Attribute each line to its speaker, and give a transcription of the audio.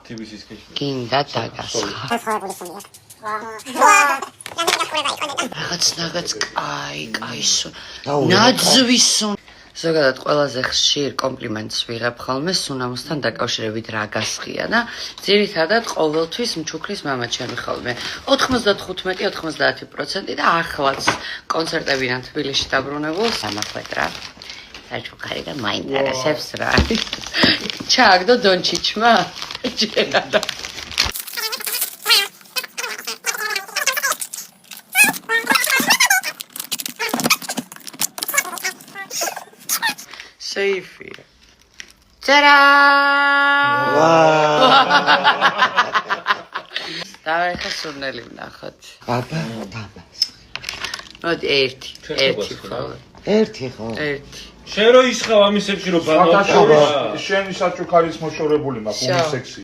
Speaker 1: TBC-ის კეში.
Speaker 2: გინდა დაგასხა. Რაღაც კაი ნაძვისო. ზოგადად ყველაზე ხშირ კომპლიმენტს ვიღებ ხოლმე სუნამოსთან დაკავშირებით რა გასხია და ძირითადად ყოველთვის მჩუქრის მამაჩემი ხოლმე 95-90% და ახლაც კონცერტებიდან თბილისში დაბრუნებულს ამახვეთ რა საჩუქარი და მაინტერესებს რა ჩააგდო დონჩიჩმა ჯერადა Сейфи. Та-дам! Давай ხასურნელი ვნახოთ.
Speaker 3: აბა.
Speaker 2: მოდი ერთი ხო.
Speaker 3: ერთი ხო.
Speaker 2: ერთი.
Speaker 1: შენ რო ისხავ ამისებში რომ ბანავ
Speaker 4: შენი საჩუქარის მოშორებული მაქვს უნისექსი.